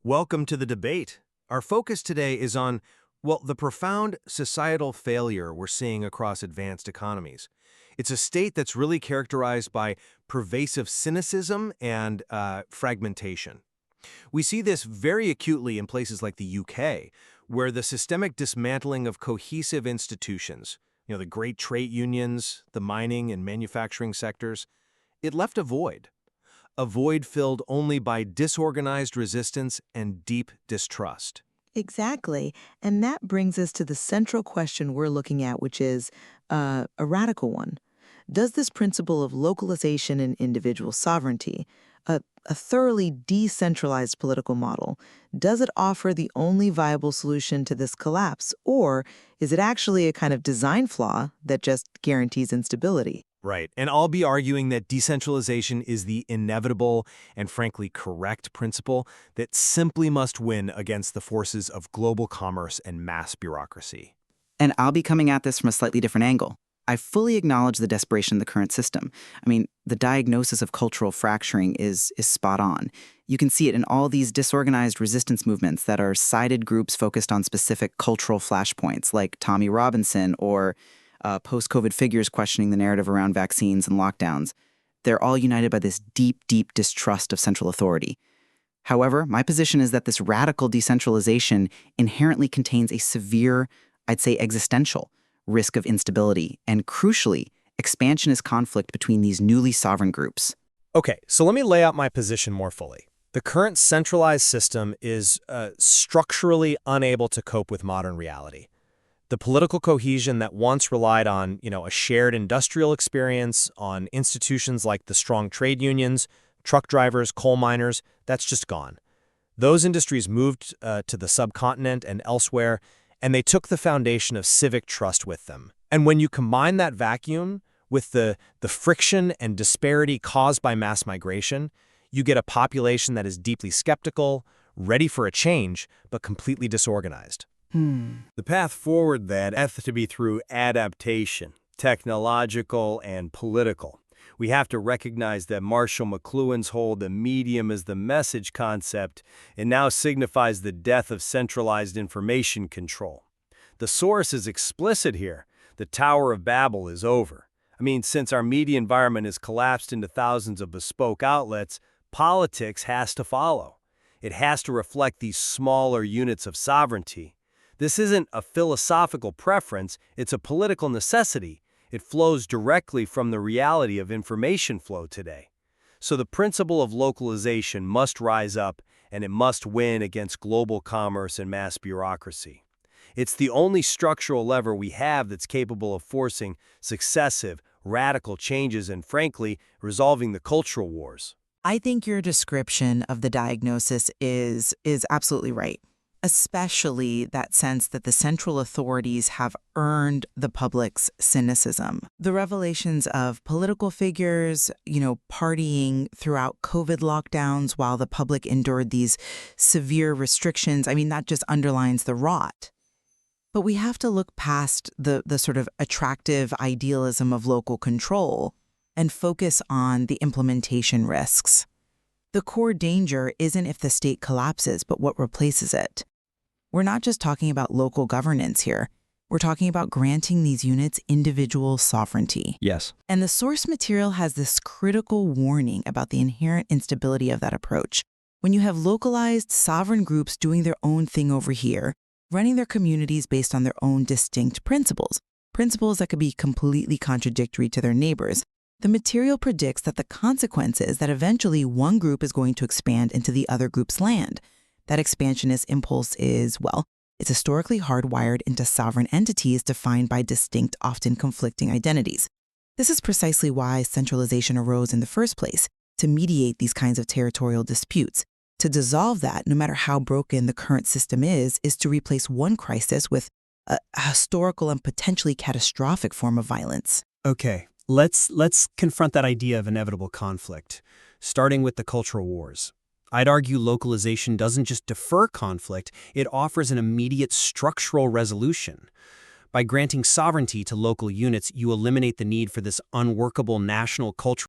Welcome to the debate. Our focus today is on, the profound societal failure we're seeing across advanced economies. It's a state that's really characterized by pervasive cynicism and fragmentation. We see this very acutely in places like the UK, where the systemic dismantling of cohesive institutions, the great trade unions, the mining and manufacturing sectors, it left a void filled only by disorganized resistance and deep distrust. Exactly. And that brings us to the central question we're looking at, which is a radical one. Does this principle of localization and individual sovereignty, a thoroughly decentralized political model, does it offer the only viable solution to this collapse? Or is it actually a kind of design flaw that just guarantees instability? Right. And I'll be arguing that decentralization is the inevitable and frankly correct principle that simply must win against the forces of global commerce and mass bureaucracy. And I'll be coming at this from a slightly different angle. I fully acknowledge the desperation of the current system. I mean, the diagnosis of cultural fracturing is spot on. You can see it in all these disorganized resistance movements that are sided groups focused on specific cultural flashpoints, like Tommy Robinson or post-COVID figures questioning the narrative around vaccines and lockdowns. They're all united by this deep, deep distrust of central authority. However, my position is that this radical decentralization inherently contains a severe, I'd say existential, risk of instability, and crucially, expansionist conflict between these newly sovereign groups. Okay, so let me lay out my position more fully. The current centralized system is structurally unable to cope with modern reality. The political cohesion that once relied on, a shared industrial experience, on institutions like the strong trade unions, truck drivers, coal miners, that's just gone. Those industries moved to the subcontinent and elsewhere, and they took the foundation of civic trust with them. And when you combine that vacuum with the friction and disparity caused by mass migration, you get a population that is deeply skeptical, ready for a change, but completely disorganized. The path forward then has to be through adaptation, technological and political. We have to recognize that Marshall McLuhan's whole "the medium is the message" concept, it now signifies the death of centralized information control. The source is explicit here. The Tower of Babel is over. Since our media environment has collapsed into thousands of bespoke outlets, politics has to follow. It has to reflect these smaller units of sovereignty. This isn't a philosophical preference, it's a political necessity. It flows directly from the reality of information flow today. So the principle of localization must rise up, and it must win against global commerce and mass bureaucracy. It's the only structural lever we have that's capable of forcing successive, radical changes and, frankly, resolving the cultural wars. I think your description of the diagnosis is absolutely right. Especially that sense that the central authorities have earned the public's cynicism. The revelations of political figures, partying throughout COVID lockdowns while the public endured these severe restrictions, that just underlines the rot. But we have to look past the sort of attractive idealism of local control and focus on the implementation risks. The core danger isn't if the state collapses, but what replaces it. We're not just talking about local governance here. We're talking about granting these units individual sovereignty. Yes. And the source material has this critical warning about the inherent instability of that approach. When you have localized sovereign groups doing their own thing over here, running their communities based on their own distinct principles that could be completely contradictory to their neighbors, the material predicts that the consequence is that eventually one group is going to expand into the other group's land. That expansionist impulse is, it's historically hardwired into sovereign entities defined by distinct, often conflicting identities. This is precisely why centralization arose in the first place, to mediate these kinds of territorial disputes. To dissolve that, no matter how broken the current system is to replace one crisis with a historical and potentially catastrophic form of violence. Okay, let's confront that idea of inevitable conflict, starting with the cultural wars. I'd argue localization doesn't just defer conflict, it offers an immediate structural resolution. By granting sovereignty to local units, you eliminate the need for this unworkable national cultural